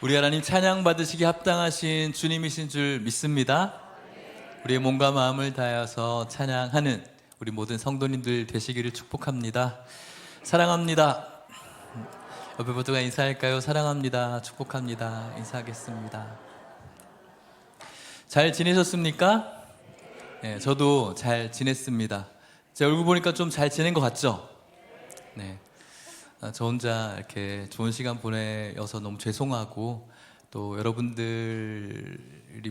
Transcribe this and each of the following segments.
우리 하나님 찬양 받으시기 합당하신 주님이신 줄 믿습니다. 우리의 몸과 마음을 다하여서 찬양하는 우리 모든 성도님들 되시기를 축복합니다. 사랑합니다. 옆에 모두가 인사할까요? 사랑합니다. 축복합니다. 인사하겠습니다. 잘 지내셨습니까? 네, 저도 잘 지냈습니다. 제 얼굴 보니까 좀 잘 지낸 것 같죠? 네. 저 혼자 이렇게 좋은 시간 보내어서 너무 죄송하고, 또 여러분들이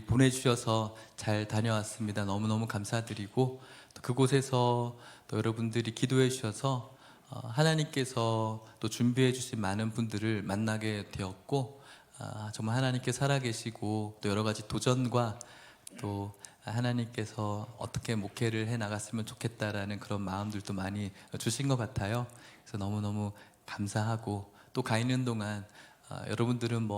보내주셔서 잘 다녀왔습니다. 너무너무 감사드리고, 또 그곳에서 또 여러분들이 기도해 주셔서 하나님께서 또 준비해 주신 많은 분들을 만나게 되었고, 정말 하나님께 살아계시고 또 여러 가지 도전과 또 하나님께서 어떻게 목회를 해 나갔으면 좋겠다라는 그런 마음들도 많이 주신 것 같아요. 그래서 너무너무 감사하고, 또 가 있는 동안 여러분들은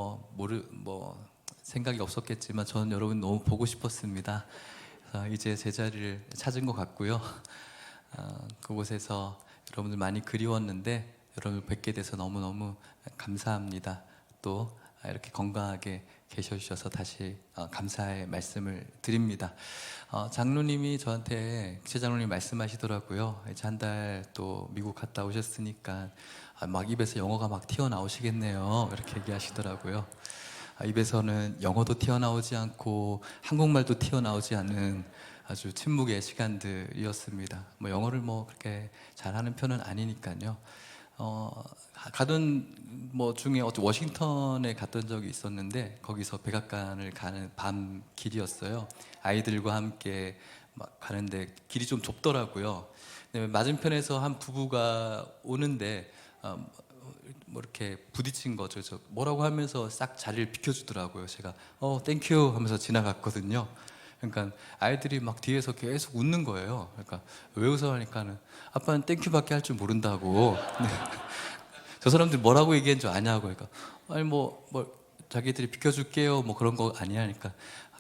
생각이 없었겠지만 저는 여러분 너무 보고 싶었습니다. 그래서 이제 제 자리를 찾은 것 같고요. 그곳에서 여러분들 많이 그리웠는데 여러분을 뵙게 돼서 너무너무 감사합니다. 또 이렇게 건강하게 계셔주셔서 다시 감사의 말씀을 드립니다. 장로님이 저한테, 기체장로님 말씀하시더라고요. 이제 한 달 또 미국 갔다 오셨으니까 막 입에서 영어가 막 튀어나오시겠네요, 이렇게 얘기하시더라고요. 입에서는 영어도 튀어나오지 않고 한국말도 튀어나오지 않는 아주 침묵의 시간들이었습니다. 영어를 그렇게 잘하는 편은 아니니까요. 가던 중에 워싱턴에 갔던 적이 있었는데, 거기서 백악관을 가는 밤 길이었어요. 아이들과 함께 막 가는데 길이 좀 좁더라고요. 맞은편에서 한 부부가 오는데 이렇게 부딪힌 거죠. 저 뭐라고 하면서 싹 자리를 비켜주더라고요. 제가 땡큐 하면서 지나갔거든요. 그러니까 아이들이 막 뒤에서 계속 웃는 거예요. 그러니까 왜 웃어 하니까는 아빠는 땡큐밖에 할 줄 모른다고. 저 사람들이 뭐라고 얘기한 줄 아냐고. 그러니까 아니 자기들이 비켜줄게요 그런 거 아니냐니까,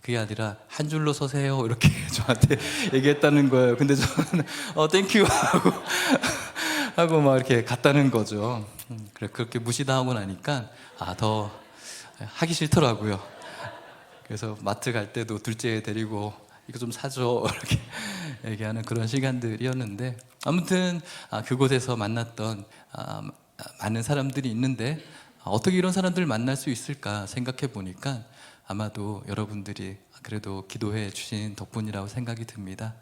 그게 아니라 한 줄로 서세요 이렇게 저한테 얘기했다는 거예요. 근데 저는 땡큐 하고 막 이렇게 갔다는 거죠. 그렇게 무시당하고 나니까 더 하기 싫더라고요. 그래서 마트 갈 때도 둘째 데리고 이거 좀 사줘 이렇게 얘기하는 그런 시간들이었는데, 아무튼 그곳에서 만났던 많은 사람들이 있는데, 어떻게 이런 사람들을 만날 수 있을까 생각해 보니까 아마도 여러분들이 그래도 기도해 주신 덕분이라고 생각이 듭니다.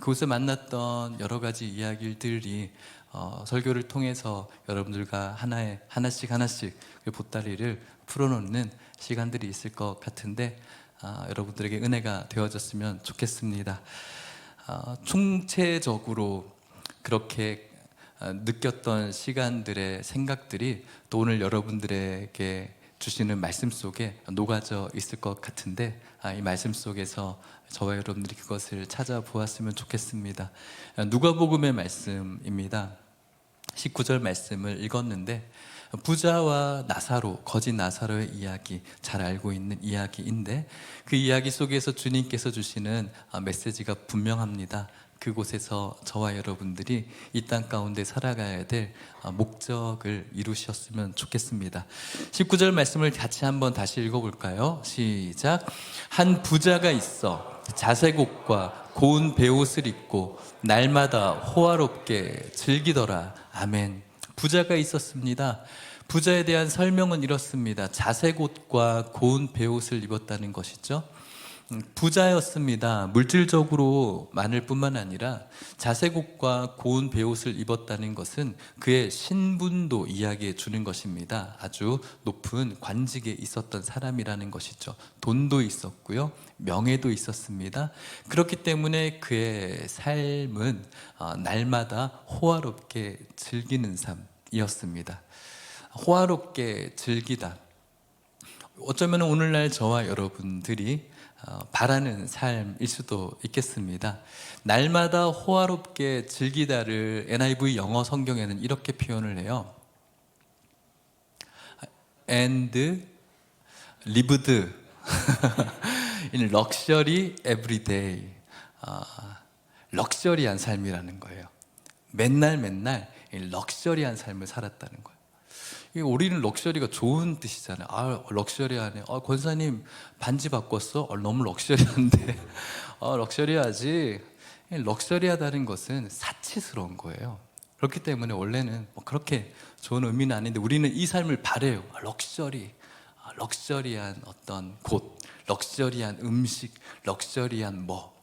그곳에 만났던 여러 가지 이야기들이 설교를 통해서 여러분들과 하나씩 그 보따리를 풀어놓는 시간들이 있을 것 같은데, 여러분들에게 은혜가 되어졌으면 좋겠습니다. 총체적으로 그렇게 느꼈던 시간들의 생각들이 또 오늘 여러분들에게 주시는 말씀 속에 녹아져 있을 것 같은데, 이 말씀 속에서 저와 여러분들이 그것을 찾아보았으면 좋겠습니다. 누가복음의 말씀입니다. 19절 말씀을 읽었는데, 부자와 나사로, 거짓 나사로의 이야기, 잘 알고 있는 이야기인데, 그 이야기 속에서 주님께서 주시는 메시지가 분명합니다. 그곳에서 저와 여러분들이 이 땅 가운데 살아가야 될 목적을 이루셨으면 좋겠습니다. 19절 말씀을 같이 한번 다시 읽어볼까요? 시작. 한 부자가 있어 자색 옷과 고운 베옷을 입고 날마다 호화롭게 즐기더라. 아멘. 부자가 있었습니다. 부자에 대한 설명은 이렇습니다. 자색 옷과 고운 베옷을 입었다는 것이죠. 부자였습니다. 물질적으로 많을 뿐만 아니라 자색 옷과 고운 베옷을 입었다는 것은 그의 신분도 이야기해 주는 것입니다. 아주 높은 관직에 있었던 사람이라는 것이죠. 돈도 있었고요, 명예도 있었습니다. 그렇기 때문에 그의 삶은 날마다 호화롭게 즐기는 삶이었습니다. 호화롭게 즐기다, 어쩌면 오늘날 저와 여러분들이 바라는 삶일 수도 있겠습니다. 날마다 호화롭게 즐기다를 NIV 영어 성경에는 이렇게 표현을 해요. And lived in luxury every day. 럭셔리한 삶이라는 거예요. 맨날 럭셔리한 삶을 살았다는 거예요. 우리는 럭셔리가 좋은 뜻이잖아요. 아, 럭셔리하네. 권사님 반지 바꿨어? 너무 럭셔리한데. 럭셔리하지. 럭셔리하다는 것은 사치스러운 거예요. 그렇기 때문에 원래는 뭐 그렇게 좋은 의미는 아닌데 우리는 이 삶을 바래요. 럭셔리한 어떤 곳, 럭셔리한 음식, 럭셔리한 뭐.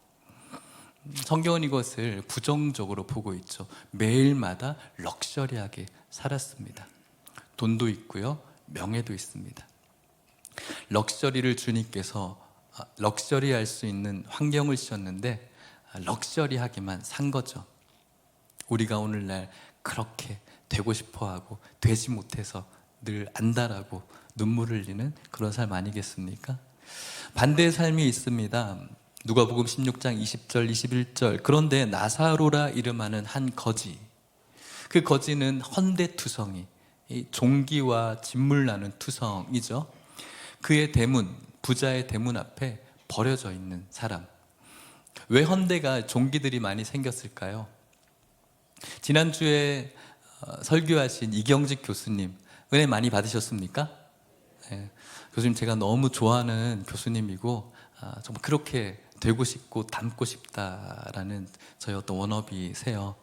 성경은 이것을 부정적으로 보고 있죠. 매일마다 럭셔리하게 살았습니다. 돈도 있고요, 명예도 있습니다. 럭셔리를 주님께서 럭셔리할 수 있는 환경을 주셨는데 럭셔리하게만 산 거죠. 우리가 오늘날 그렇게 되고 싶어하고 되지 못해서 늘 안달하고 눈물을 흘리는 그런 삶 아니겠습니까? 반대의 삶이 있습니다. 누가복음 16장 20절 21절. 그런데 나사로라 이름하는 한 거지, 그 거지는 헌데투성이, 종기와 진물나는 투성이죠. 그의 대문, 부자의 대문 앞에 버려져 있는 사람. 왜 헌데가 종기들이 많이 생겼을까요? 지난주에 설교하신 이경직 교수님 은혜 많이 받으셨습니까? 네. 교수님 제가 너무 좋아하는 교수님이고 정말 그렇게 되고 싶고 닮고 싶다라는 저희 어떤 워너비세요.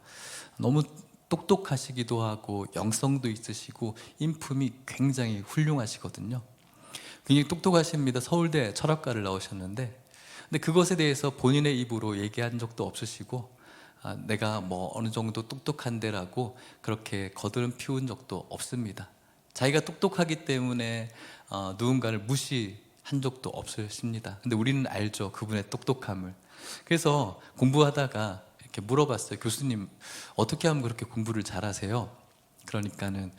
너무 똑똑하시기도 하고 영성도 있으시고 인품이 굉장히 훌륭하시거든요. 굉장히 똑똑하십니다. 서울대 철학과를 나오셨는데 근데 그것에 대해서 본인의 입으로 얘기한 적도 없으시고 내가 뭐 어느 정도 똑똑한데라고 그렇게 거드름 피운 적도 없습니다. 자기가 똑똑하기 때문에 누군가를 무시한 적도 없으십니다. 근데 우리는 알죠, 그분의 똑똑함을. 그래서 공부하다가 이렇게 물어봤어요. 교수님 어떻게 하면 그렇게 공부를 잘하세요? 그러니까는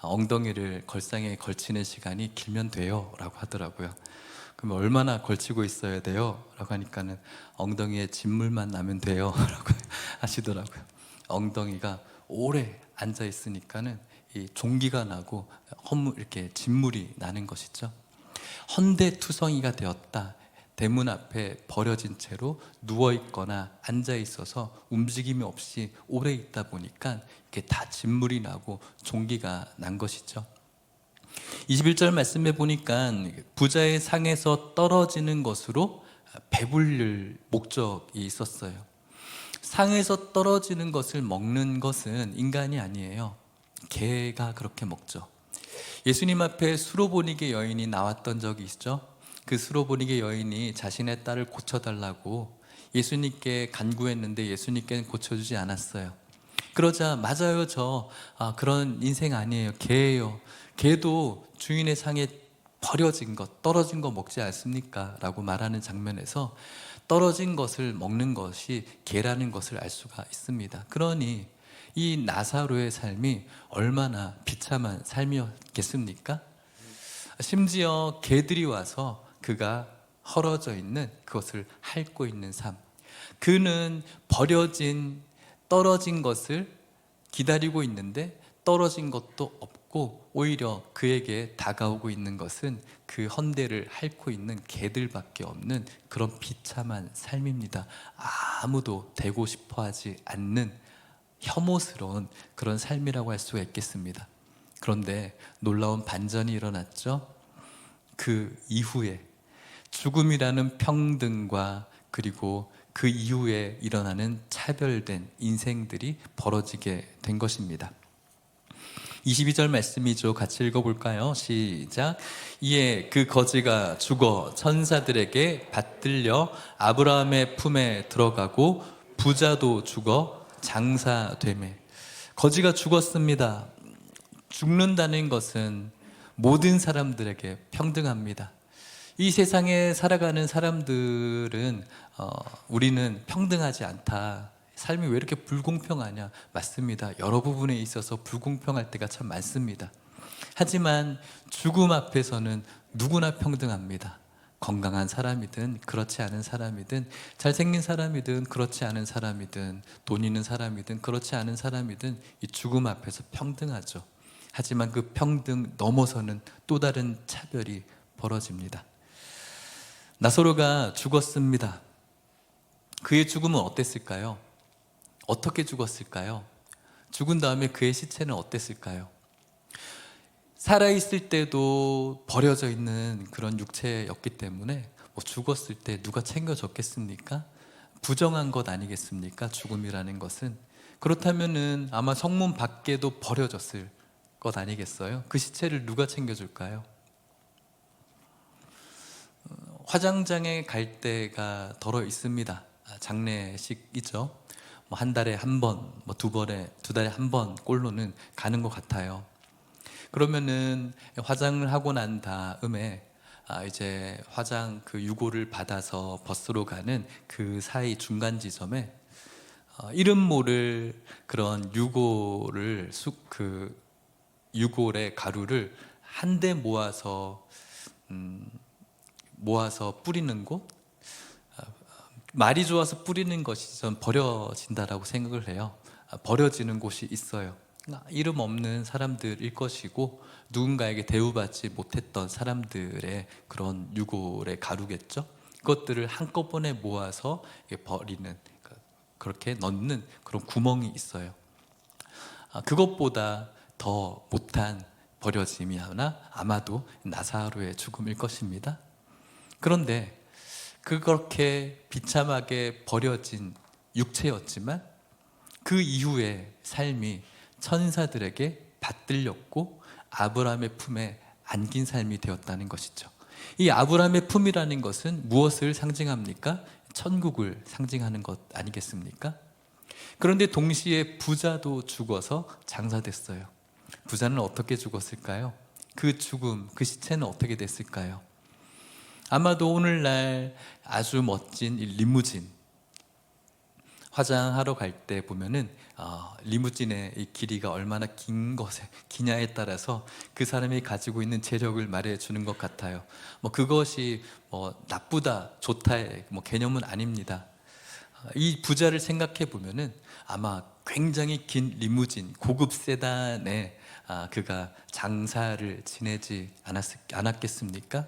엉덩이를 걸상에 걸치는 시간이 길면 돼요 라고 하더라고요. 그럼 얼마나 걸치고 있어야 돼요? 라고 하니까는 엉덩이에 진물만 나면 돼요 라고 하시더라고요. 엉덩이가 오래 앉아 있으니까는 이 종기가 나고 이렇게 진물이 나는 것이죠. 헌데투성이가 되었다. 대문 앞에 버려진 채로 누워있거나 앉아있어서 움직임이 없이 오래 있다 보니까 이게 다 진물이 나고 종기가 난 것이죠. 21절 말씀해 보니까 부자의 상에서 떨어지는 것으로 배불릴 목적이 있었어요. 상에서 떨어지는 것을 먹는 것은 인간이 아니에요. 개가 그렇게 먹죠. 예수님 앞에 수로보니게 여인이 나왔던 적이 있죠. 그 수로보니게 여인이 자신의 딸을 고쳐달라고 예수님께 간구했는데 예수님께는 고쳐주지 않았어요. 그러자 맞아요, 저 그런 인생 아니에요, 개예요. 개도 주인의 상에 버려진 것, 떨어진 거 먹지 않습니까? 라고 말하는 장면에서 떨어진 것을 먹는 것이 개라는 것을 알 수가 있습니다. 그러니 이 나사로의 삶이 얼마나 비참한 삶이었겠습니까? 심지어 개들이 와서 그가 헐어져 있는 그것을 핥고 있는 삶. 그는 버려진, 떨어진 것을 기다리고 있는데 떨어진 것도 없고 오히려 그에게 다가오고 있는 것은 그 헌대를 핥고 있는 개들밖에 없는 그런 비참한 삶입니다. 아무도 되고 싶어 하지 않는 혐오스러운 그런 삶이라고 할 수가 있겠습니다. 그런데 놀라운 반전이 일어났죠. 그 이후에 죽음이라는 평등과 그리고 그 이후에 일어나는 차별된 인생들이 벌어지게 된 것입니다. 22절 말씀이죠. 같이 읽어볼까요? 시작. 이에 그 거지가 죽어 천사들에게 받들려 아브라함의 품에 들어가고 부자도 죽어 장사되매. 거지가 죽었습니다. 죽는다는 것은 모든 사람들에게 평등합니다. 이 세상에 살아가는 사람들은 우리는 평등하지 않다. 삶이 왜 이렇게 불공평하냐? 맞습니다. 여러 부분에 있어서 불공평할 때가 참 많습니다. 하지만 죽음 앞에서는 누구나 평등합니다. 건강한 사람이든 그렇지 않은 사람이든 잘생긴 사람이든 그렇지 않은 사람이든 돈 있는 사람이든 그렇지 않은 사람이든 이 죽음 앞에서 평등하죠. 하지만 그 평등 넘어서는 또 다른 차별이 벌어집니다. 나사로가 죽었습니다. 그의 죽음은 어땠을까요? 어떻게 죽었을까요? 죽은 다음에 그의 시체는 어땠을까요? 살아있을 때도 버려져 있는 그런 육체였기 때문에 죽었을 때 누가 챙겨줬겠습니까? 부정한 것 아니겠습니까? 죽음이라는 것은. 그렇다면은 아마 성문 밖에도 버려졌을 것 아니겠어요? 그 시체를 누가 챙겨줄까요? 화장장에 갈 때가 덜어 있습니다. 장례식이죠. 한 달에 한 번, 두 달에 한 번 꼴로는 가는 것 같아요. 그러면은 화장을 하고 난 다음에 이제 화장 그 유골을 받아서 버스로 가는 그 사이 중간 지점에 이름 모를 그런 유골의 가루를 한데 모아서 뿌리는 곳. 말이 좋아서 뿌리는 것이 전 버려진다라고 생각을 해요. 버려지는 곳이 있어요. 이름 없는 사람들일 것이고 누군가에게 대우받지 못했던 사람들의 그런 유골의 가루겠죠. 그것들을 한꺼번에 모아서 버리는, 그렇게 넣는 그런 구멍이 있어요. 그것보다 더 못한 버려짐이 하나 아마도 나사로의 죽음일 것입니다. 그런데 그렇게 비참하게 버려진 육체였지만 그 이후의 삶이 천사들에게 받들렸고 아브라함의 품에 안긴 삶이 되었다는 것이죠. 이 아브라함의 품이라는 것은 무엇을 상징합니까? 천국을 상징하는 것 아니겠습니까? 그런데 동시에 부자도 죽어서 장사됐어요. 부자는 어떻게 죽었을까요? 그 죽음, 그 시체는 어떻게 됐을까요? 아마도 오늘날 아주 멋진 이 리무진, 화장하러 갈 때 보면은 리무진의 이 길이가 얼마나 기냐에 따라서 그 사람이 가지고 있는 재력을 말해 주는 것 같아요. 그것이 나쁘다, 좋다의 개념은 아닙니다. 이 부자를 생각해 보면은 아마 굉장히 긴 리무진, 고급 세단에 그가 장사를 지내지 않았겠습니까?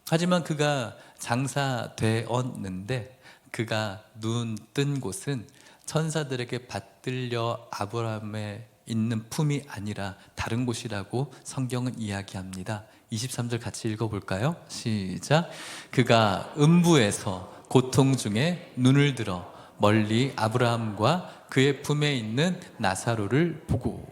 하지만 그가 장사되었는데 그가 눈 뜬 곳은 천사들에게 받들려 아브라함에 있는 품이 아니라 다른 곳이라고 성경은 이야기합니다. 23절 같이 읽어볼까요? 시작. 그가 음부에서 고통 중에 눈을 들어 멀리 아브라함과 그의 품에 있는 나사로를 보고,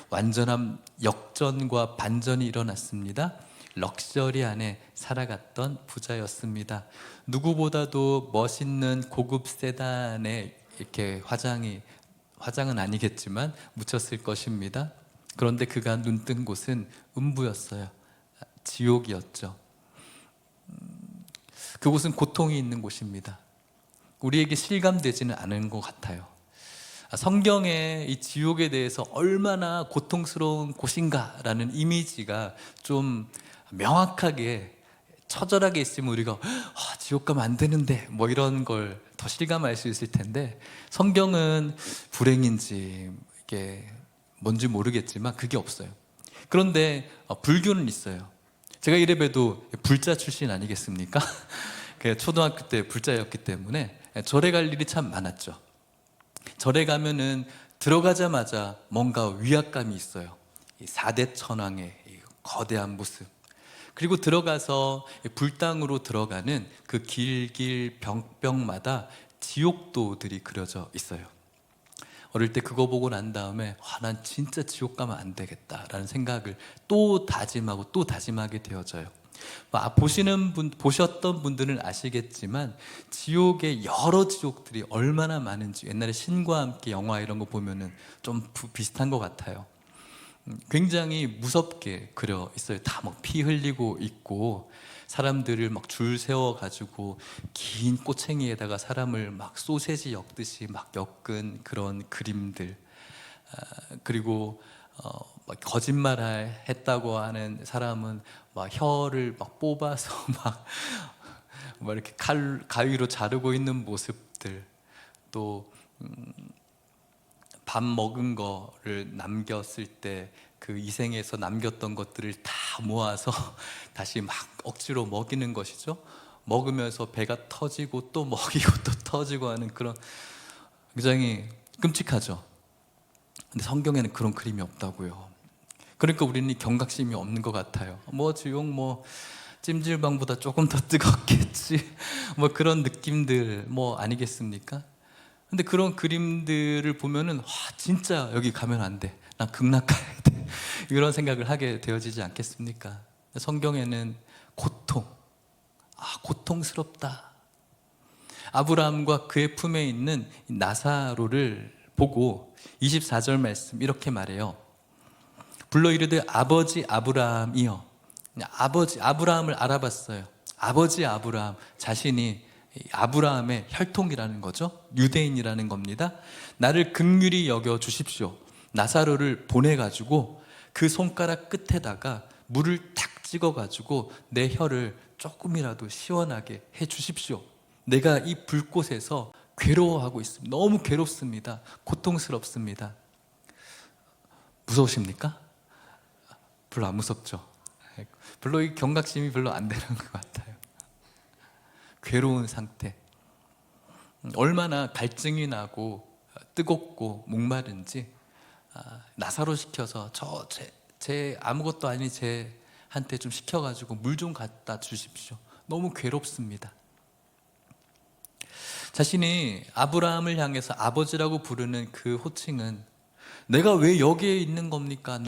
완전한 역전과 반전이 일어났습니다. 럭셔리 안에 살아갔던 부자였습니다. 누구보다도 멋있는 고급 세단에 이렇게 화장은 아니겠지만 묻혔을 것입니다. 그런데 그가 눈뜬 곳은 음부였어요. 지옥이었죠. 그곳은 고통이 있는 곳입니다. 우리에게 실감되지는 않은 것 같아요. 성경에 이 지옥에 대해서 얼마나 고통스러운 곳인가라는 이미지가 좀 명확하게 처절하게 있으면 우리가 지옥 가면 안 되는데 이런 걸 더 실감할 수 있을 텐데, 성경은 불행인지 이게 뭔지 모르겠지만 그게 없어요. 그런데 불교는 있어요. 제가 이래봬도 불자 출신 아니겠습니까? 초등학교 때 불자였기 때문에 절에 갈 일이 참 많았죠. 절에 가면은 들어가자마자 뭔가 위압감이 있어요. 이 4대 천왕의 거대한 모습. 그리고 들어가서 불당으로 들어가는 그 길길 벽마다 지옥도들이 그려져 있어요. 어릴 때 그거 보고 난 다음에 난 진짜 지옥 가면 안 되겠다라는 생각을 또 다짐하고 또 다짐하게 되어져요. 보셨던 분들은 아시겠지만 지옥의 여러 지옥들이 얼마나 많은지, 옛날에 신과 함께 영화 이런 거 보면은 좀 비슷한 것 같아요. 굉장히 무섭게 그려 있어요. 다 피 흘리고 있고, 사람들을 줄 세워 가지고 긴 꼬챙이에다가 사람을 소세지 엮듯이 엮은 그런 그림들. 그리고 거짓말 했다고 하는 사람은 혀를 뽑아서 이렇게 가위로 자르고 있는 모습들. 또 밥 먹은 거를 남겼을 때 그 이생에서 남겼던 것들을 다 모아서 다시 억지로 먹이는 것이죠. 먹으면서 배가 터지고 또 먹이고 또 터지고 하는 그런, 굉장히 끔찍하죠. 근데 성경에는 그런 그림이 없다고요. 그러니까 우리는 경각심이 없는 것 같아요. 주용 찜질방보다 조금 더 뜨겁겠지 뭐 그런 느낌들 아니겠습니까? 근데 그런 그림들을 보면은 와, 진짜 여기 가면 안 돼, 난 극락 가야 돼 이런 생각을 하게 되어지지 않겠습니까? 성경에는 고통스럽다. 아브라함과 그의 품에 있는 나사로를 보고 24절 말씀 이렇게 말해요. 불러 이르되 아버지 아브라함이여. 아버지 아브라함을 알아봤어요. 아버지 아브라함, 자신이 아브라함의 혈통이라는 거죠. 유대인이라는 겁니다. 나를 긍휼히 여겨 주십시오. 나사로를 보내가지고 그 손가락 끝에다가 물을 탁 찍어가지고 내 혀를 조금이라도 시원하게 해 주십시오. 내가 이 불꽃에서 괴로워하고 있습니다. 너무 괴롭습니다. 고통스럽습니다. 무서우십니까? 별로 안 무섭죠. 별로 이 경각심이 별로 안 되는 것 같아요. 괴로운 상태, 얼마나 갈증이 나고 뜨겁고 목마른지 나사로 시켜서 제 아무것도 아닌 제한테 좀 시켜가지고 물 좀 갖다 주십시오. 너무 괴롭습니다. 자신이 아브라함을 향해서 아버지라고 부르는 그 호칭은 내가 왜 여기에 있는 겁니까?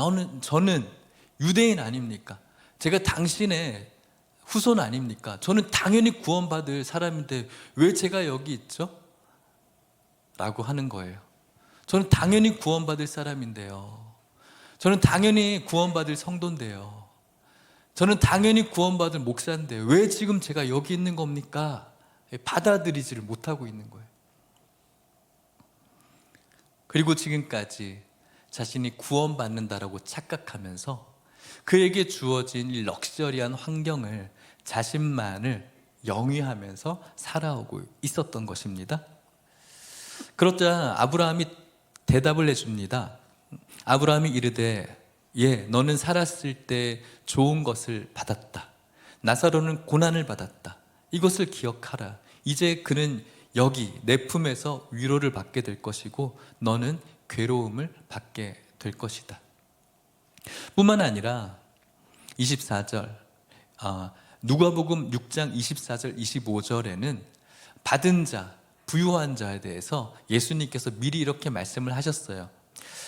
저는 유대인 아닙니까? 제가 당신의 후손 아닙니까? 저는 당연히 구원받을 사람인데 왜 제가 여기 있죠? 라고 하는 거예요. 저는 당연히 구원받을 사람인데요. 저는 당연히 구원받을 성도인데요. 저는 당연히 구원받을 목사인데요. 왜 지금 제가 여기 있는 겁니까? 받아들이지를 못하고 있는 거예요. 그리고 지금까지 자신이 구원받는다라고 착각하면서 그에게 주어진 이 럭셔리한 환경을 자신만을 영위하면서 살아오고 있었던 것입니다. 그러자 아브라함이 대답을 해줍니다. 아브라함이 이르되 너는 살았을 때 좋은 것을 받았다. 나사로는 고난을 받았다. 이것을 기억하라. 이제 그는 여기 내 품에서 위로를 받게 될 것이고 너는 괴로움을 받게 될 것이다. 뿐만 아니라 24절 누가복음 6장 24절 25절에는 받은 자, 부유한 자에 대해서 예수님께서 미리 이렇게 말씀을 하셨어요.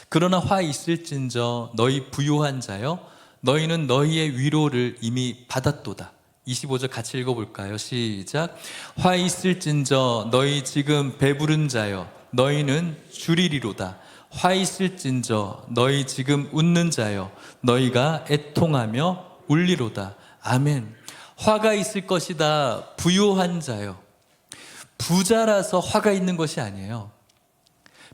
그러나 화 있을진저 너희 부유한 자여 너희는 너희의 위로를 이미 받았도다. 25절 같이 읽어볼까요? 시작. 화 있을진저 너희 지금 배부른 자여 너희는 줄이리로다. 화 있을진저 너희 지금 웃는 자여 너희가 애통하며 울리로다. 아멘. 화가 있을 것이다. 부유한 자여. 부자라서 화가 있는 것이 아니에요.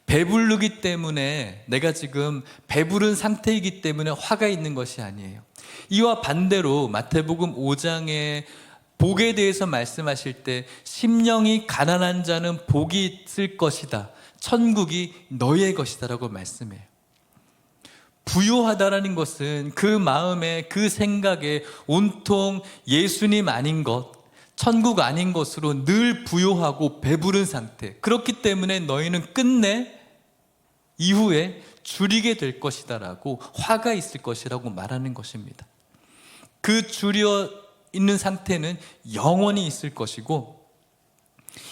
배부르기 때문에, 내가 지금 배부른 상태이기 때문에 화가 있는 것이 아니에요. 이와 반대로 마태복음 5장에 복에 대해서 말씀하실 때 심령이 가난한 자는 복이 있을 것이다. 천국이 너희의 것이다 라고 말씀해요. 부유하다라는 것은 그 마음에, 그 생각에 온통 예수님 아닌 것, 천국 아닌 것으로 늘 부유하고 배부른 상태. 그렇기 때문에 너희는 끝내 이후에 줄이게 될 것이다 라고, 화가 있을 것이라고 말하는 것입니다. 그 줄여 있는 상태는 영원히 있을 것이고,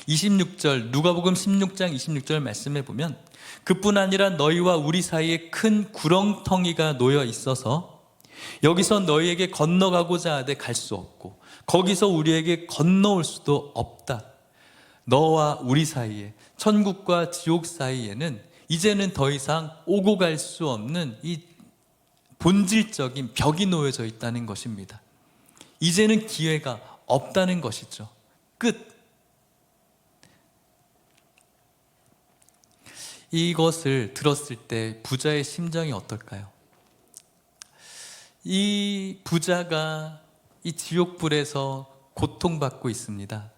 26절 누가복음 16장 26절 말씀해 보면 그뿐 아니라 너희와 우리 사이에 큰 구렁텅이가 놓여 있어서 여기서 너희에게 건너가고자 하되 갈 수 없고 거기서 우리에게 건너올 수도 없다. 너와 우리 사이에, 천국과 지옥 사이에는 이제는 더 이상 오고 갈 수 없는 이 본질적인 벽이 놓여져 있다는 것입니다. 이제는 기회가 없다는 것이죠. 끝. 이것을 들었을 때 부자의 심정이 어떨까요? 이 부자가 이 지옥불에서 고통받고 있습니다.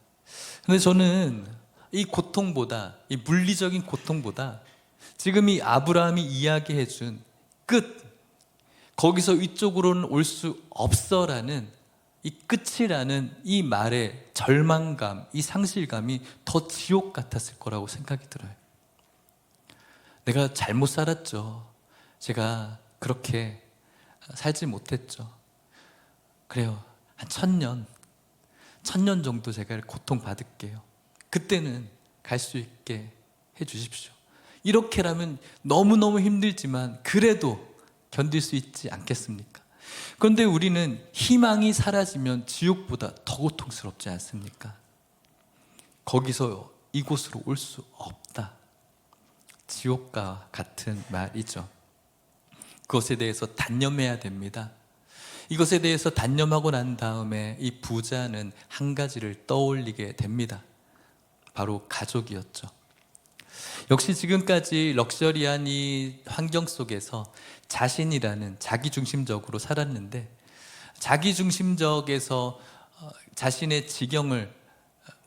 그런데 저는 이 고통보다, 이 물리적인 고통보다 지금 이 아브라함이 이야기해 준 끝, 거기서 이쪽으로는 올 수 없어라는 이 끝이라는 이 말의 절망감, 이 상실감이 더 지옥 같았을 거라고 생각이 들어요. 내가 잘못 살았죠. 제가 그렇게 살지 못했죠. 그래요. 한 1000년 정도 제가 고통받을게요. 그때는 갈 수 있게 해주십시오. 이렇게라면 너무너무 힘들지만 그래도 견딜 수 있지 않겠습니까? 그런데 우리는 희망이 사라지면 지옥보다 더 고통스럽지 않습니까? 거기서 이곳으로 올 수 없다. 지옥과 같은 말이죠. 그것에 대해서 단념해야 됩니다. 이것에 대해서 단념하고 난 다음에 이 부자는 한 가지를 떠올리게 됩니다. 바로 가족이었죠. 역시 지금까지 럭셔리한 이 환경 속에서 자신이라는 자기중심적으로 살았는데, 자기중심적에서 자신의 지경을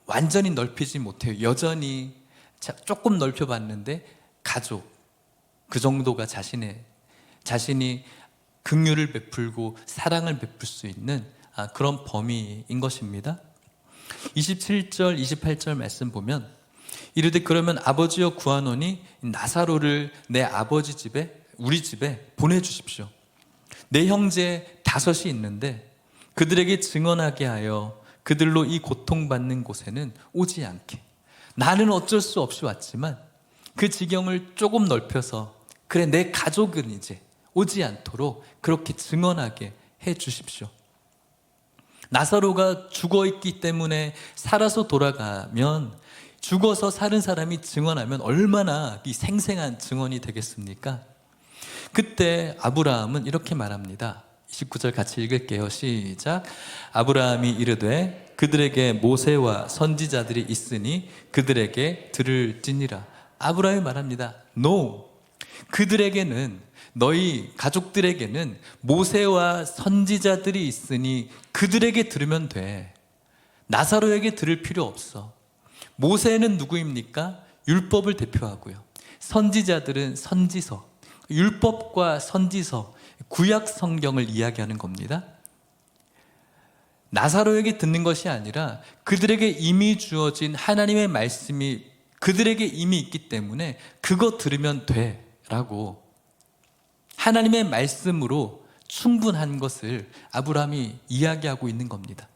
완전히 넓히지 못해요. 여전히 조금 넓혀봤는데 가족, 그 정도가 자신이 긍휼을 베풀고 사랑을 베풀 수 있는 그런 범위인 것입니다. 27절, 28절 말씀 보면 이르되 그러면 아버지여 구하노니 나사로를 내 아버지 집에, 우리 집에 보내주십시오. 내 형제 5이 있는데 그들에게 증언하게 하여 그들로 이 고통받는 곳에는 오지 않게. 나는 어쩔 수 없이 왔지만 그 지경을 조금 넓혀서 그래 내 가족은 이제 오지 않도록 그렇게 증언하게 해 주십시오. 나사로가 죽어있기 때문에 살아서 돌아가면, 죽어서 사는 사람이 증언하면 얼마나 이 생생한 증언이 되겠습니까? 그때 아브라함은 이렇게 말합니다. 29절 같이 읽을게요. 시작. 아브라함이 이르되 그들에게 모세와 선지자들이 있으니 그들에게 들을지니라. 아브라함이 말합니다. No. 그들에게는, 너희 가족들에게는 모세와 선지자들이 있으니 그들에게 들으면 돼. 나사로에게 들을 필요 없어. 모세는 누구입니까? 율법을 대표하고요. 선지자들은 선지서, 율법과 선지서, 구약 성경을 이야기하는 겁니다. 나사로에게 듣는 것이 아니라 그들에게 이미 주어진 하나님의 말씀이 그들에게 이미 있기 때문에 그거 들으면 돼 라고, 하나님의 말씀으로 충분한 것을 아브라함이 이야기하고 있는 겁니다.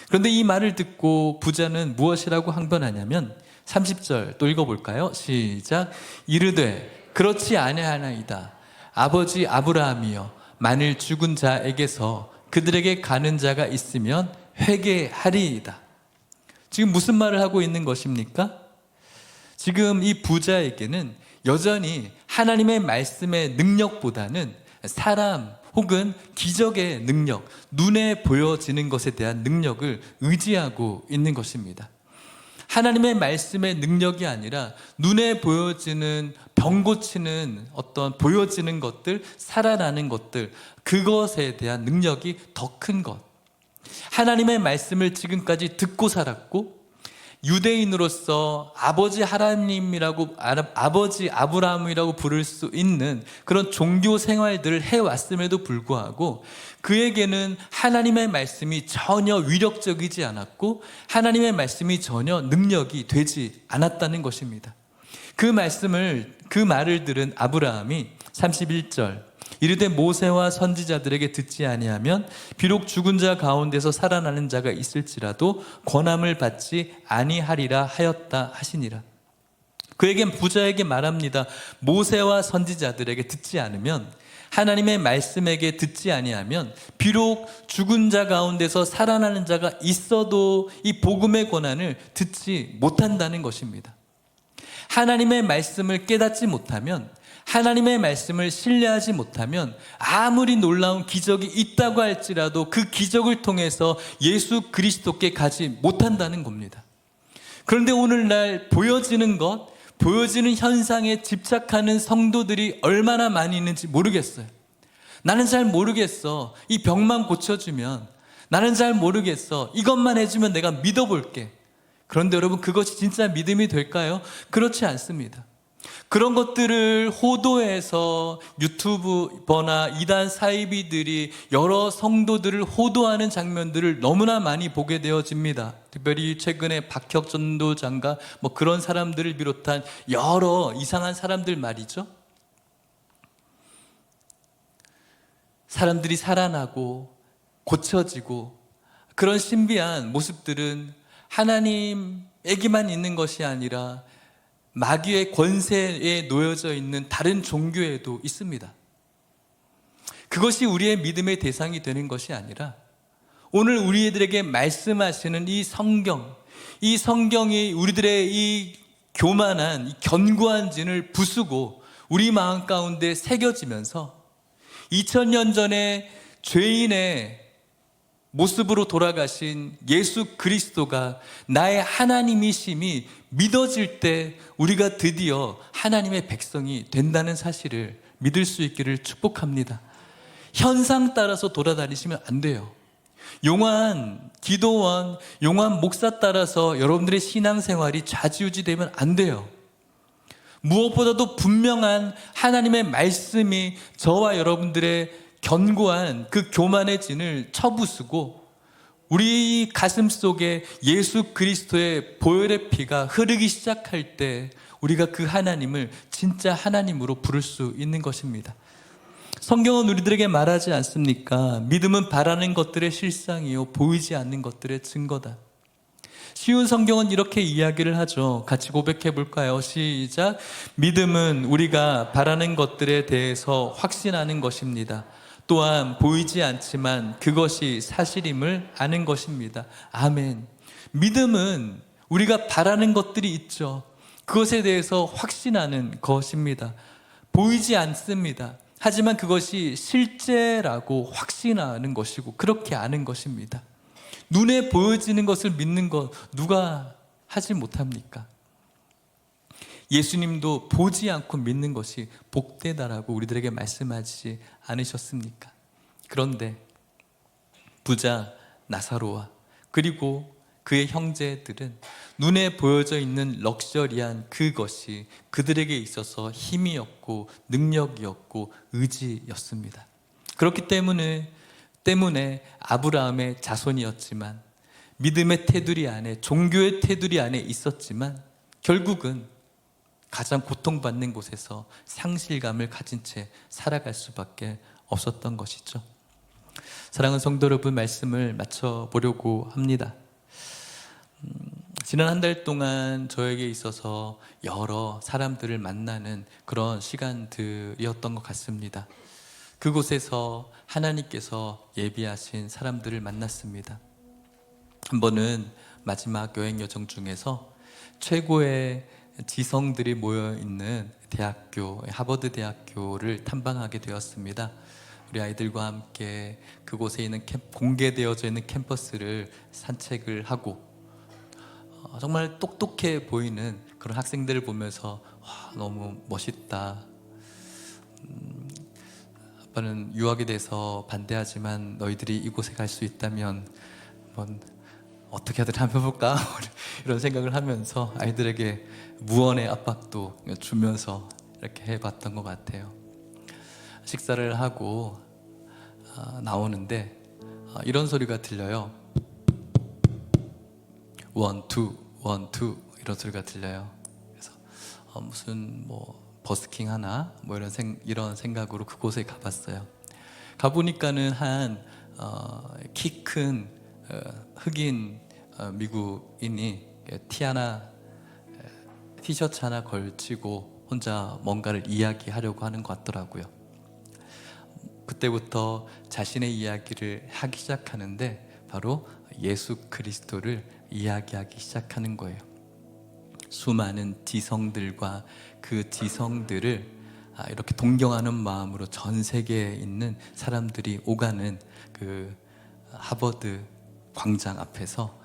그런데 이 말을 듣고 부자는 무엇이라고 항변하냐면 30절 또 읽어볼까요? 시작. 이르되 그렇지 아니하나이다. 아버지 아브라함이여, 만일 죽은 자에게서 그들에게 가는 자가 있으면 회개하리이다. 지금 무슨 말을 하고 있는 것입니까? 지금 이 부자에게는 여전히 하나님의 말씀의 능력보다는 사람 혹은 기적의 능력, 눈에 보여지는 것에 대한 능력을 의지하고 있는 것입니다. 하나님의 말씀의 능력이 아니라 눈에 보여지는, 병 고치는 어떤 보여지는 것들, 살아나는 것들, 그것에 대한 능력이 더 큰 것. 하나님의 말씀을 지금까지 듣고 살았고, 유대인으로서 아버지 하나님이라고, 아버지 아브라함이라고 부를 수 있는 그런 종교 생활들을 해왔음에도 불구하고 그에게는 하나님의 말씀이 전혀 위력적이지 않았고 하나님의 말씀이 전혀 능력이 되지 않았다는 것입니다. 그 말을 들은 아브라함이 31절 이르되 모세와 선지자들에게 듣지 아니하면 비록 죽은 자 가운데서 살아나는 자가 있을지라도 권함을 받지 아니하리라 하였다 하시니라. 그에겐 부자에게 말합니다. 모세와 선지자들에게 듣지 않으면, 하나님의 말씀에게 듣지 아니하면 비록 죽은 자 가운데서 살아나는 자가 있어도 이 복음의 권한을 듣지 못한다는 것입니다. 하나님의 말씀을 깨닫지 못하면, 하나님의 말씀을 신뢰하지 못하면 아무리 놀라운 기적이 있다고 할지라도 그 기적을 통해서 예수 그리스도께 가지 못한다는 겁니다. 그런데 오늘날 보여지는 것, 보여지는 현상에 집착하는 성도들이 얼마나 많이 있는지 모르겠어요. 나는 잘 모르겠어. 이 병만 고쳐주면, 나는 잘 모르겠어. 이것만 해주면 내가 믿어볼게. 그런데 여러분, 그것이 진짜 믿음이 될까요? 그렇지 않습니다. 그런 것들을 호도해서 유튜버나 이단 사이비들이 여러 성도들을 호도하는 장면들을 너무나 많이 보게 되어집니다. 특별히 최근에 박혁 전도장과 그런 사람들을 비롯한 여러 이상한 사람들 말이죠. 사람들이 살아나고 고쳐지고 그런 신비한 모습들은 하나님에게만 있는 것이 아니라 마귀의 권세에 놓여져 있는 다른 종교에도 있습니다. 그것이 우리의 믿음의 대상이 되는 것이 아니라 오늘 우리들에게 말씀하시는 이 성경이 우리들의 이 교만한 이 견고한 진을 부수고 우리 마음 가운데 새겨지면서 2000년 전에 죄인의 모습으로 돌아가신 예수 그리스도가 나의 하나님이심이 믿어질 때 우리가 드디어 하나님의 백성이 된다는 사실을 믿을 수 있기를 축복합니다. 현상 따라서 돌아다니시면 안 돼요. 용한 기도원, 용한 목사 따라서 여러분들의 신앙생활이 좌지우지되면 안 돼요. 무엇보다도 분명한 하나님의 말씀이 저와 여러분들의 견고한 그 교만의 진을 쳐부수고 우리 가슴 속에 예수 그리스도의 보혈의 피가 흐르기 시작할 때 우리가 그 하나님을 진짜 하나님으로 부를 수 있는 것입니다. 성경은 우리들에게 말하지 않습니까? 믿음은 바라는 것들의 실상이요 보이지 않는 것들의 증거다. 쉬운 성경은 이렇게 이야기를 하죠. 같이 고백해 볼까요? 시작. 믿음은 우리가 바라는 것들에 대해서 확신하는 것입니다. 또한 보이지 않지만 그것이 사실임을 아는 것입니다. 아멘. 믿음은 우리가 바라는 것들이 있죠. 그것에 대해서 확신하는 것입니다. 보이지 않습니다. 하지만 그것이 실제라고 확신하는 것이고 그렇게 아는 것입니다. 눈에 보여지는 것을 믿는 것 누가 하지 못합니까? 예수님도 보지 않고 믿는 것이 복되다라고 우리들에게 말씀하지 않으셨습니까? 그런데 부자 나사로와 그리고 그의 형제들은 눈에 보여져 있는 럭셔리한 그것이 그들에게 있어서 힘이었고 능력이었고 의지였습니다. 그렇기 때문에 아브라함의 자손이었지만 믿음의 테두리 안에 종교의 테두리 안에 있었지만 결국은 가장 고통받는 곳에서 상실감을 가진 채 살아갈 수밖에 없었던 것이죠. 사랑하는 성도 여러분, 말씀을 마쳐보려고 합니다. 지난 한 달 동안 저에게 있어서 여러 사람들을 만나는 그런 시간들이었던 것 같습니다. 그곳에서 하나님께서 예비하신 사람들을 만났습니다. 한 번은 마지막 여행 여정 중에서 최고의 지성들이 모여있는 대학교, 하버드 대학교를 탐방하게 되었습니다. 우리 아이들과 함께 그곳에 있는 공개되어져 있는 캠퍼스를 산책을 하고 정말 똑똑해 보이는 그런 학생들을 보면서 너무 멋있다. 아빠는 유학에 대해서 반대하지만 너희들이 이곳에 갈 수 있다면 한번 어떻게든 한번 해볼까? 이런 생각을 하면서 아이들에게 무언의 압박도 주면서 이렇게 해봤던 것 같아요. 식사를 하고 나오는데 이런 소리가 들려요. 1, 2, 1, 2 이런 소리가 들려요. 그래서 무슨 버스킹 하나 이런 생각으로 그곳에 가봤어요. 가보니까는 한 키 큰 흑인 미국인이 티셔츠 하나 걸치고 혼자 뭔가를 이야기하려고 하는 것 같더라고요. 그때부터 자신의 이야기를 하기 시작하는데 바로 예수 그리스도를 이야기하기 시작하는 거예요. 수많은 지성들과 그 지성들을 이렇게 동경하는 마음으로 전 세계에 있는 사람들이 오가는 그 하버드 광장 앞에서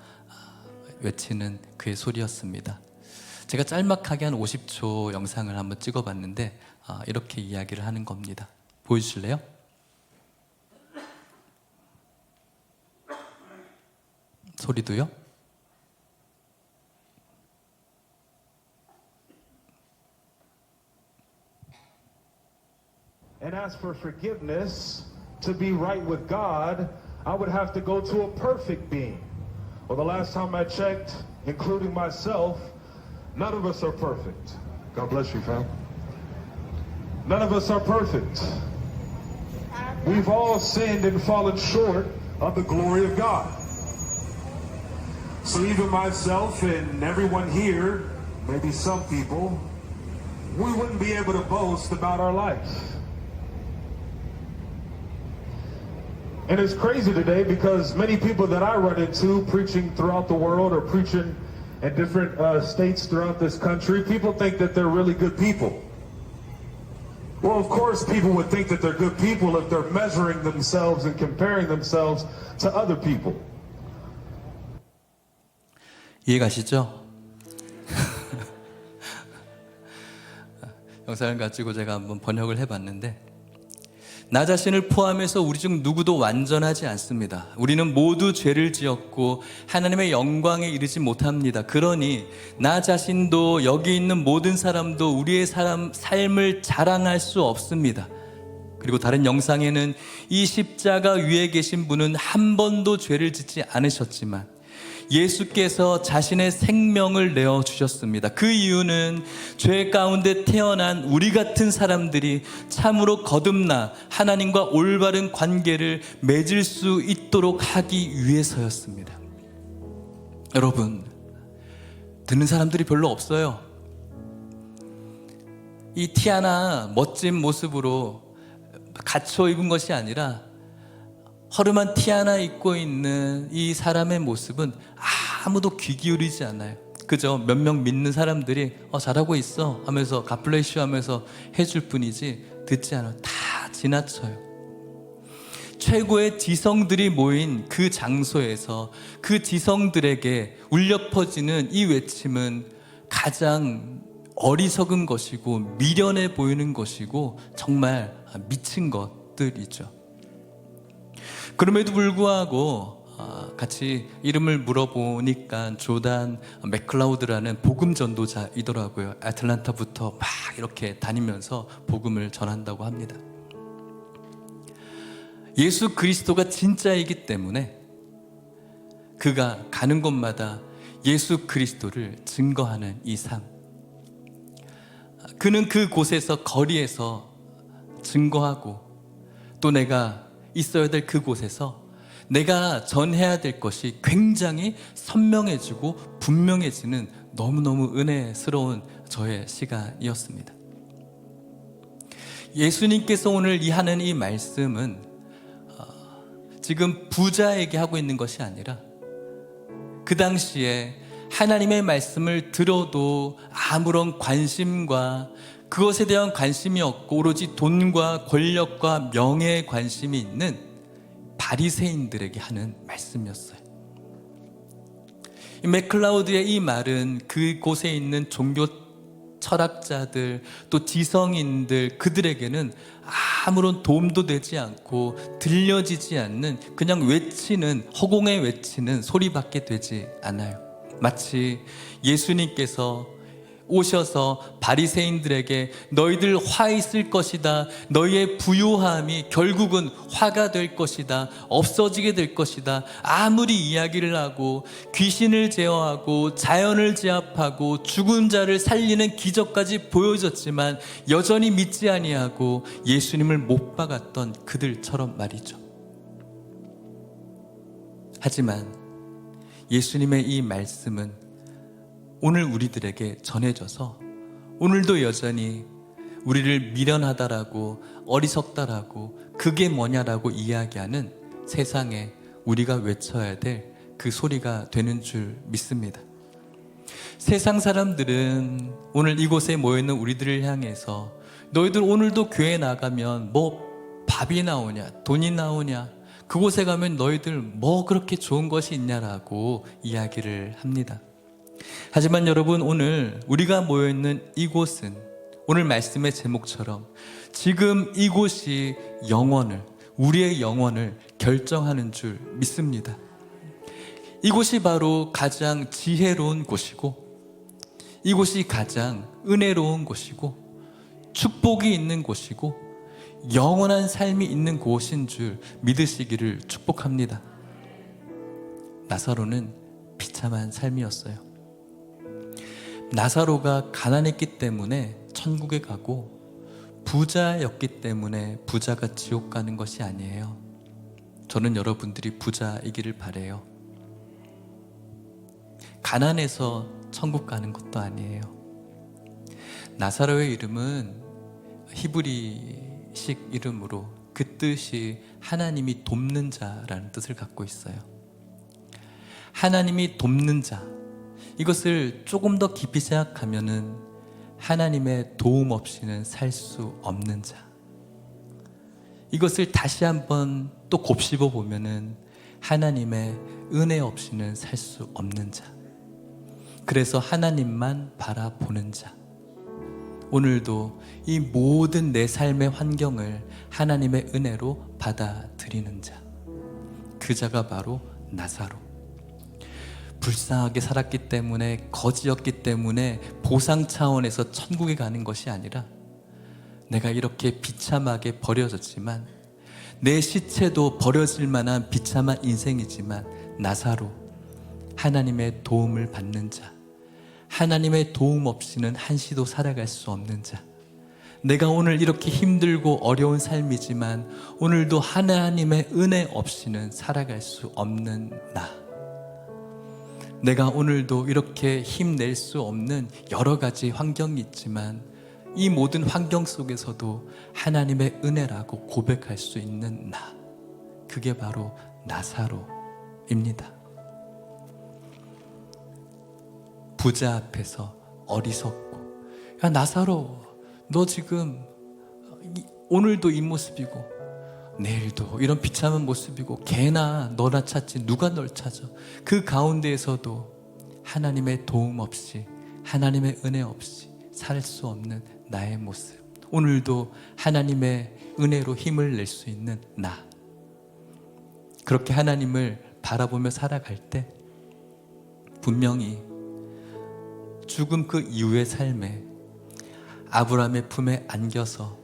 외치는 그의 소리였습니다. 제가 짤막하게 한 50초 영상을 한번 찍어봤는데 이렇게 이야기를 하는 겁니다. 보여주실래요? 소리도요? And ask for forgiveness to be right with God, I would have to go to a perfect being. Well, the last time I checked, including myself, none of us are perfect. God bless you, fam. None of us are perfect. We've all sinned and fallen short of the glory of God. So even myself and everyone here, maybe some people, we wouldn't be able to boast about our life. And it's crazy today because many people that I run into preaching throughout the world or preaching in different states throughout this country, people think that they're really good people. Well, of course, people would think that they're good people if they're measuring themselves and comparing themselves to other people. 이해가시죠? 영상을 가지고 제가 한번 번역을 해봤는데, 나 자신을 포함해서 우리 중 누구도 완전하지 않습니다. 우리는 모두 죄를 지었고 하나님의 영광에 이르지 못합니다. 그러니 나 자신도 여기 있는 모든 사람도 우리의 삶을 자랑할 수 없습니다. 그리고 다른 영상에는 이 십자가 위에 계신 분은 한 번도 죄를 짓지 않으셨지만 예수께서 자신의 생명을 내어주셨습니다. 그 이유는 죄 가운데 태어난 우리 같은 사람들이 참으로 거듭나 하나님과 올바른 관계를 맺을 수 있도록 하기 위해서였습니다. 여러분, 듣는 사람들이 별로 없어요. 이 티 하나 멋진 모습으로 갖춰 입은 것이 아니라 허름한 티 하나 입고 있는 이 사람의 모습은 아무도 귀 기울이지 않아요. 그저 몇 명 믿는 사람들이 잘하고 있어 하면서 갓블레시유 하면서 해줄 뿐이지 듣지 않아요. 다 지나쳐요. 최고의 지성들이 모인 그 장소에서 그 지성들에게 울려 퍼지는 이 외침은 가장 어리석은 것이고 미련해 보이는 것이고 정말 미친 것들이죠. 그럼에도 불구하고 같이 이름을 물어보니까 조단 맥클라우드라는 복음 전도자이더라고요. 애틀랜타부터 막 이렇게 다니면서 복음을 전한다고 합니다. 예수 그리스도가 진짜이기 때문에 그가 가는 곳마다 예수 그리스도를 증거하는 이 삶, 그는 그 곳에서 거리에서 증거하고 또 내가 있어야 될 그곳에서 내가 전해야 될 것이 굉장히 선명해지고 분명해지는 너무너무 은혜스러운 저의 시간이었습니다. 예수님께서 오늘 하는 이 말씀은 지금 부자에게 하고 있는 것이 아니라 그 당시에 하나님의 말씀을 들어도 아무런 관심과 그것에 대한 관심이 없고 오로지 돈과 권력과 명예에 관심이 있는 바리새인들에게 하는 말씀이었어요. 이 맥클라우드의 이 말은 그곳에 있는 종교 철학자들 또 지성인들 그들에게는 아무런 도움도 되지 않고 들려지지 않는 그냥 외치는 허공에 외치는 소리밖에 되지 않아요. 마치 예수님께서 오셔서 바리새인들에게 너희들 화 있을 것이다, 너희의 부요함이 결국은 화가 될 것이다, 없어지게 될 것이다, 아무리 이야기를 하고 귀신을 제어하고 자연을 제압하고 죽은 자를 살리는 기적까지 보여줬지만 여전히 믿지 아니하고 예수님을 못 박았던 그들처럼 말이죠. 하지만 예수님의 이 말씀은 오늘 우리들에게 전해져서 오늘도 여전히 우리를 미련하다라고 어리석다라고 그게 뭐냐라고 이야기하는 세상에 우리가 외쳐야 될 그 소리가 되는 줄 믿습니다. 세상 사람들은 오늘 이곳에 모여있는 우리들을 향해서 너희들 오늘도 교회 나가면 뭐 밥이 나오냐 돈이 나오냐 그곳에 가면 너희들 뭐 그렇게 좋은 것이 있냐라고 이야기를 합니다. 하지만 여러분, 오늘 우리가 모여있는 이곳은 오늘 말씀의 제목처럼 지금 이곳이 우리의 영혼을 결정하는 줄 믿습니다. 이곳이 바로 가장 지혜로운 곳이고 이곳이 가장 은혜로운 곳이고 축복이 있는 곳이고 영원한 삶이 있는 곳인 줄 믿으시기를 축복합니다. 나사로는 비참한 삶이었어요. 나사로가 가난했기 때문에 천국에 가고 부자였기 때문에 부자가 지옥 가는 것이 아니에요. 저는 여러분들이 부자이기를 바래요. 가난해서 천국 가는 것도 아니에요. 나사로의 이름은 히브리식 이름으로 그 뜻이 하나님이 돕는 자라는 뜻을 갖고 있어요. 하나님이 돕는 자, 이것을 조금 더 깊이 생각하면은 하나님의 도움 없이는 살 수 없는 자. 이것을 다시 한번 또 곱씹어 보면은 하나님의 은혜 없이는 살 수 없는 자. 그래서 하나님만 바라보는 자. 오늘도 이 모든 내 삶의 환경을 하나님의 은혜로 받아들이는 자. 그 자가 바로 나사로. 불쌍하게 살았기 때문에, 거지였기 때문에 보상 차원에서 천국에 가는 것이 아니라, 내가 이렇게 비참하게 버려졌지만, 내 시체도 버려질 만한 비참한 인생이지만 나사로, 하나님의 도움을 받는 자, 하나님의 도움 없이는 한시도 살아갈 수 없는 자. 내가 오늘 이렇게 힘들고 어려운 삶이지만 오늘도 하나님의 은혜 없이는 살아갈 수 없는 나. 내가 오늘도 이렇게 힘낼 수 없는 여러 가지 환경이 있지만 이 모든 환경 속에서도 하나님의 은혜라고 고백할 수 있는 나. 그게 바로 나사로입니다. 부자 앞에서 어리석고, 야 나사로, 너 지금 오늘도 이 모습이고 내일도 이런 비참한 모습이고 개나 너나 찾지 누가 널 찾아. 그 가운데에서도 하나님의 도움 없이, 하나님의 은혜 없이 살 수 없는 나의 모습. 오늘도 하나님의 은혜로 힘을 낼 수 있는 나. 그렇게 하나님을 바라보며 살아갈 때 분명히 죽음 그 이후의 삶에 아브라함의 품에 안겨서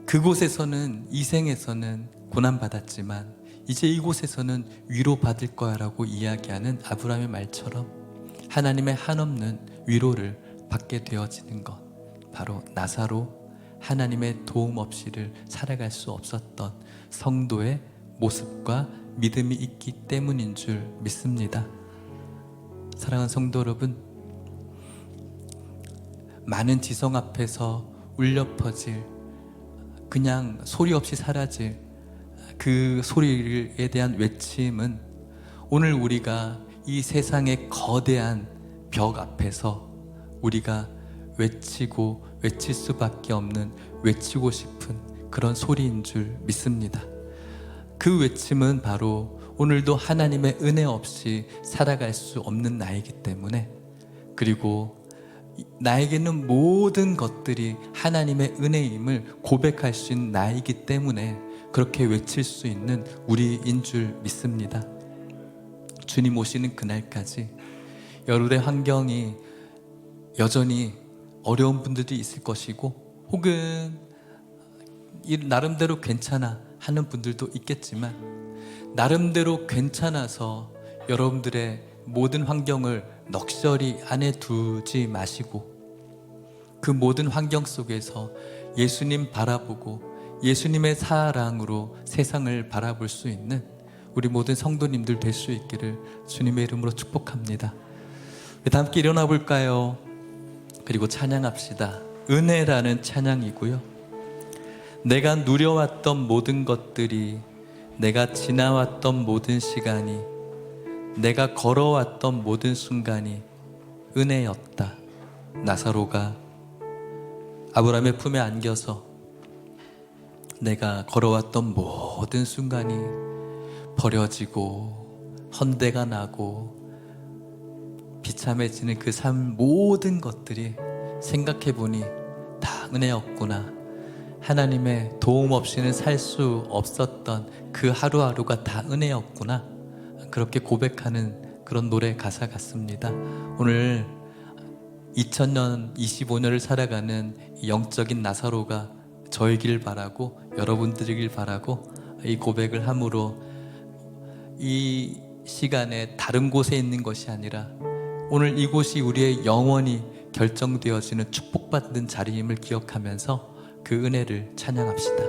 그곳에서는, 이 생에서는 고난받았지만 이제 이곳에서는 위로받을 거야 라고 이야기하는 아브라함의 말처럼 하나님의 한없는 위로를 받게 되어지는 것, 바로 나사로, 하나님의 도움 없이를 살아갈 수 없었던 성도의 모습과 믿음이 있기 때문인 줄 믿습니다. 사랑하는 성도 여러분, 많은 지성 앞에서 울려 퍼질, 그냥 소리 없이 사라질 그 소리에 대한 외침은 오늘 우리가 이 세상의 거대한 벽 앞에서 우리가 외치고 외칠 수밖에 없는, 외치고 싶은 그런 소리인 줄 믿습니다. 그 외침은 바로 오늘도 하나님의 은혜 없이 살아갈 수 없는 나이기 때문에, 그리고 나에게는 모든 것들이 하나님의 은혜임을 고백할 수 있는 나이기 때문에 그렇게 외칠 수 있는 우리인 줄 믿습니다. 주님 오시는 그날까지 여러분의 환경이 여전히 어려운 분들도 있을 것이고, 혹은 나름대로 괜찮아 하는 분들도 있겠지만, 나름대로 괜찮아서 여러분들의 모든 환경을 넋절이 안에 두지 마시고 그 모든 환경 속에서 예수님 바라보고 예수님의 사랑으로 세상을 바라볼 수 있는 우리 모든 성도님들 될 수 있기를 주님의 이름으로 축복합니다. 다 함께 일어나 볼까요? 그리고 찬양합시다. 은혜라는 찬양이고요. 내가 누려왔던 모든 것들이, 내가 지나왔던 모든 시간이, 내가 걸어왔던 모든 순간이 은혜였다. 나사로가 아브라함의 품에 안겨서 내가 걸어왔던 모든 순간이 버려지고 헌대가 나고 비참해지는 그 삶 모든 것들이 생각해보니 다 은혜였구나. 하나님의 도움 없이는 살 수 없었던 그 하루하루가 다 은혜였구나. 그렇게 고백하는 그런 노래 가사 같습니다. 오늘 2000년, 25년을 살아가는 영적인 나사로가 저이길 바라고, 여러분들이길 바라고, 이 고백을 함으로 이 시간에 다른 곳에 있는 것이 아니라 오늘 이곳이 우리의 영원히 결정되어지는 축복받는 자리임을 기억하면서 그 은혜를 찬양합시다.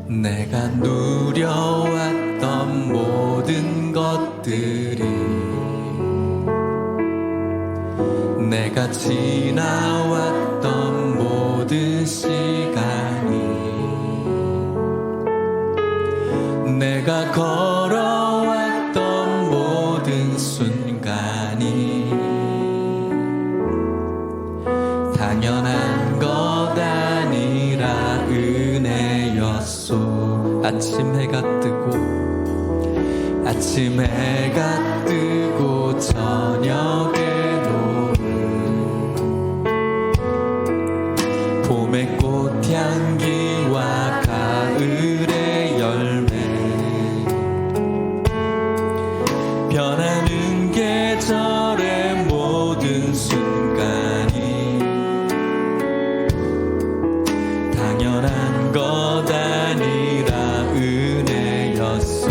내가 누려왔던 모든 것들이, 내가 지나왔던 모든 시간이, 내가 걸어왔던 모든 순간이 당연한 것 아니라 은혜였소. 아침 해가 뜨고 아침 해가 뜨고 저녁에 노을, 봄의 꽃향기와 가을의 열매, 변하는 계절의 모든 순간이 당연한 것 아니라 은혜였소.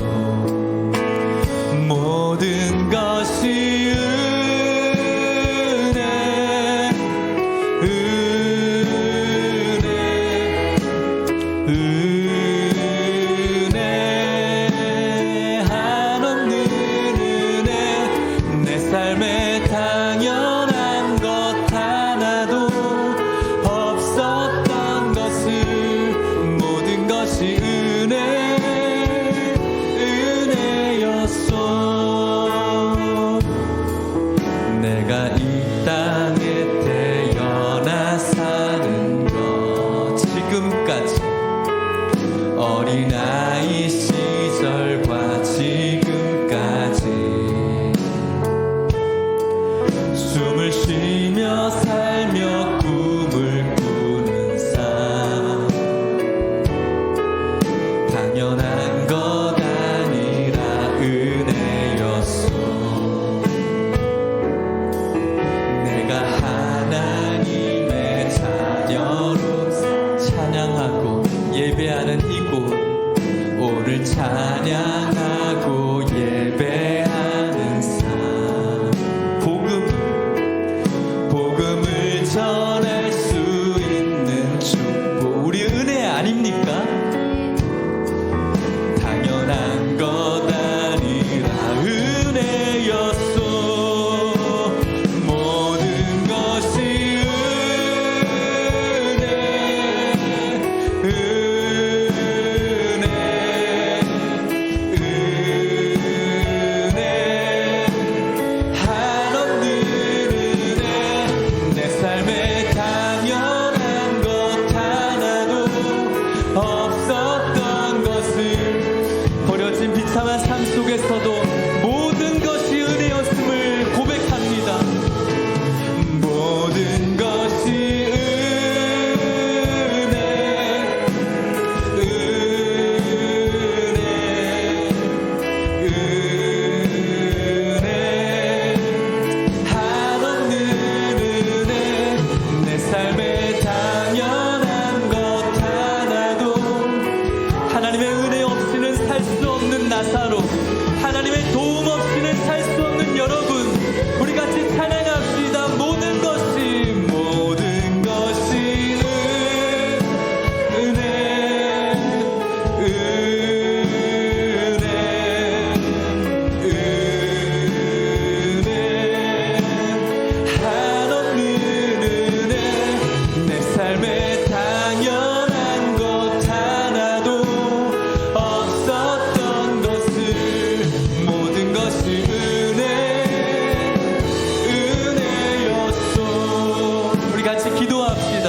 모든 것이 은혜, 은혜, 한없는 은혜. 내 삶에 당연한 것 하나도 없었던 것을, 모든 것이 은혜였소. 내가 이 땅에 태어나 사는 것, 지금까지 어린아이 시절과 지금까지 숨을 쉬며 살며 꿈을 꾸는 삶, 당연한 것 아니라 은혜였소. 내가 하나님의 자녀로 찬양하고 예배하는 이곳, 오늘 찬양하고 예배하는 삶, 복음을 전할 수 있는 축복, 우리 은혜 아닙니까? 당연한 것 아니라 은혜였소. 모든 것이 은혜, 한없는 은혜. 내 삶에 당연한 것 하나도 없었던 것을, 버려진 비참한 삶 속에서도 모든 것이 은혜였음을 고백합니다. 모든 것이 은혜, 한없는 은혜. 내 삶에 당연한 것 하나도, 하나님의 은혜 없이는 살 수 없는 나사로, 하나님의 도움 없이는 살 수 없는 여러분, 우리 같이 찬양합시다. 모든 것이, 모든 것이 은혜, 은혜, 한없는 은혜. 내 삶에 당연한 것 하나도 없었던 것을, 모든 것이 은혜였소. 우리 같이 기도합시다.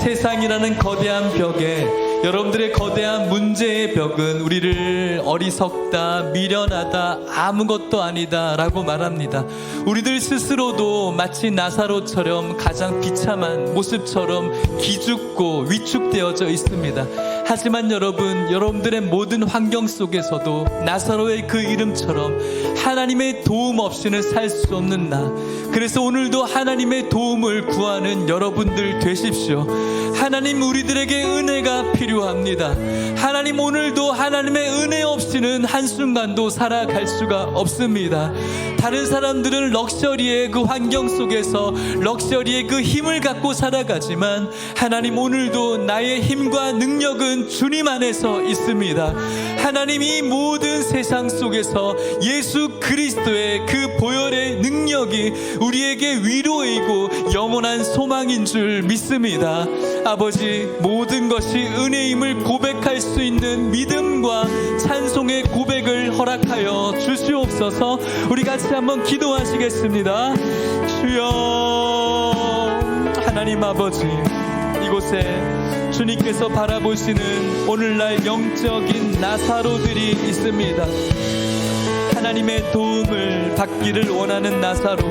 세상이라는 거대한 벽에, 여러분들의 거대한 문제의 벽은 우리를 어리석다, 미련하다, 아무것도 아니다 라고 말합니다. 우리들 스스로도 마치 나사로처럼 가장 비참한 모습처럼 기죽고 위축되어져 있습니다. 하지만 여러분들의 모든 환경 속에서도 나사로의 그 이름처럼 하나님의 도움 없이는 살 수 없는 나, 그래서 오늘도 하나님의 도움을 구하는 여러분들 되십시오. 하나님, 우리들에게 은혜가 필요합니다. 하나님, 오늘도 하나님의 은혜 없이는 한순간도 살아갈 수가 없습니다. 다른 사람들은 럭셔리의 그 환경 속에서 럭셔리의 그 힘을 갖고 살아가지만, 하나님, 오늘도 나의 힘과 능력은 주님 안에서 있습니다. 하나님, 이 모든 세상 속에서 예수 그리스도의 그 보혈의 능력이 우리에게 위로이고 영원한 소망인 줄 믿습니다. 아버지, 모든 것이 은혜임을 고백할 수 있는 믿음과 찬송의 고백을 허락하여 주시옵소서. 우리 같이 한번 기도하시겠습니다. 주여, 하나님 아버지, 이곳에 주님께서 바라보시는 오늘날 영적인 나사로들이 있습니다. 하나님의 도움을 받기를 원하는 나사로,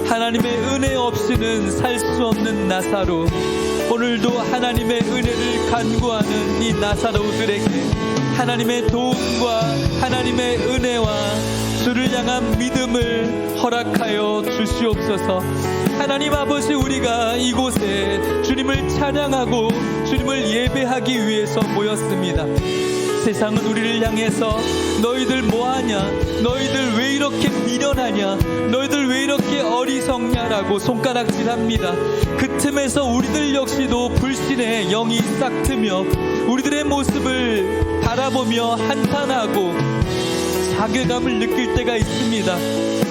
하나님의 은혜 없이는 살 수 없는 나사로, 오늘도 하나님의 은혜를 간구하는 이 나사로들에게 하나님의 도움과 하나님의 은혜와 주를 향한 믿음을 허락하여 주시옵소서. 하나님 아버지, 우리가 이곳에 주님을 찬양하고 주님을 예배하기 위해서 모였습니다. 세상은 우리를 향해서 너희들 뭐하냐, 너희들 왜 이렇게 미련하냐, 너희들 왜 이렇게 어리석냐라고 손가락질합니다. 그 틈에서 우리들 역시도 불신의 영이 싹트며 우리들의 모습을 바라보며 한탄하고 자괴감을 느낄 때가 있습니다.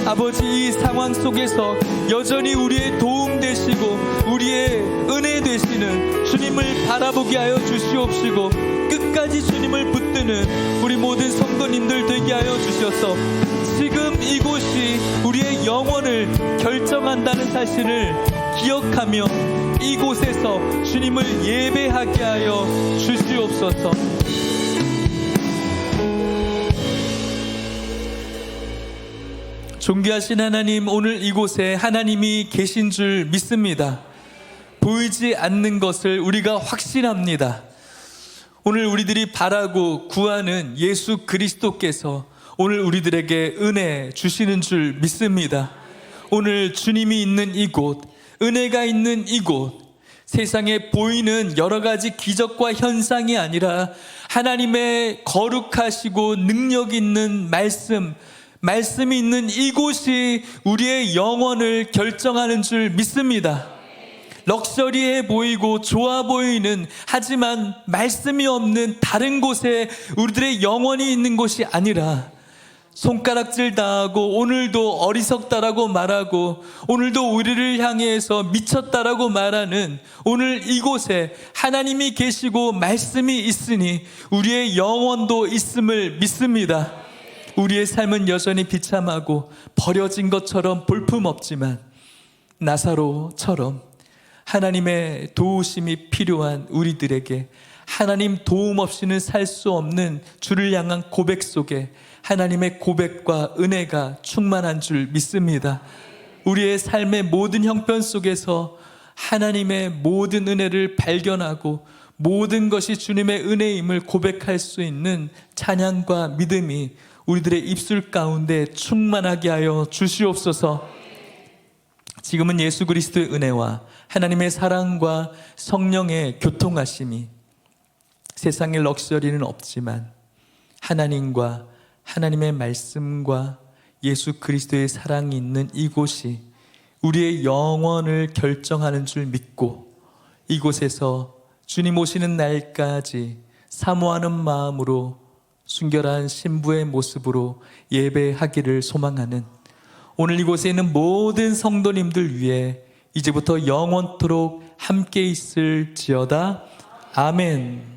아버지, 이 상황 속에서 여전히 우리의 도움 되시고 우리의 은혜 되시는 주님을 바라보게 하여 주시옵시고, 끝까지 주님을 붙드는 우리 모든 성도님들 되게 하여 주셔서 지금 이곳이 우리의 영혼을 결정한다는 사실을 기억하며 이곳에서 주님을 예배하게 하여 주시옵소서. 존귀하신 하나님, 오늘 이곳에 하나님이 계신 줄 믿습니다. 보이지 않는 것을 우리가 확신합니다. 오늘 우리들이 바라고 구하는 예수 그리스도께서 오늘 우리들에게 은혜 주시는 줄 믿습니다. 오늘 주님이 있는 이곳, 은혜가 있는 이곳, 세상에 보이는 여러 가지 기적과 현상이 아니라 하나님의 거룩하시고 능력 있는 말씀이 있는 이곳이 우리의 영혼을 결정하는 줄 믿습니다. 럭셔리해 보이고 좋아 보이는, 하지만 말씀이 없는 다른 곳에 우리들의 영혼이 있는 곳이 아니라, 손가락질 당하고 오늘도 어리석다라고 말하고 오늘도 우리를 향해서 미쳤다라고 말하는 오늘 이곳에 하나님이 계시고 말씀이 있으니 우리의 영혼도 있음을 믿습니다. 우리의 삶은 여전히 비참하고 버려진 것처럼 볼품없지만 나사로처럼 하나님의 도우심이 필요한 우리들에게 하나님 도움 없이는 살 수 없는 주를 향한 고백 속에 하나님의 고백과 은혜가 충만한 줄 믿습니다. 우리의 삶의 모든 형편 속에서 하나님의 모든 은혜를 발견하고 모든 것이 주님의 은혜임을 고백할 수 있는 찬양과 믿음이 우리들의 입술 가운데 충만하게 하여 주시옵소서. 지금은 예수 그리스도의 은혜와 하나님의 사랑과 성령의 교통하심이, 세상의 럭셔리는 없지만 하나님과 하나님의 말씀과 예수 그리스도의 사랑이 있는 이곳이 우리의 영혼을 결정하는 줄 믿고 이곳에서 주님 오시는 날까지 사모하는 마음으로 순결한 신부의 모습으로 예배하기를 소망하는 오늘 이곳에 있는 모든 성도님들 위해 이제부터 영원토록 함께 있을지어다. 아멘.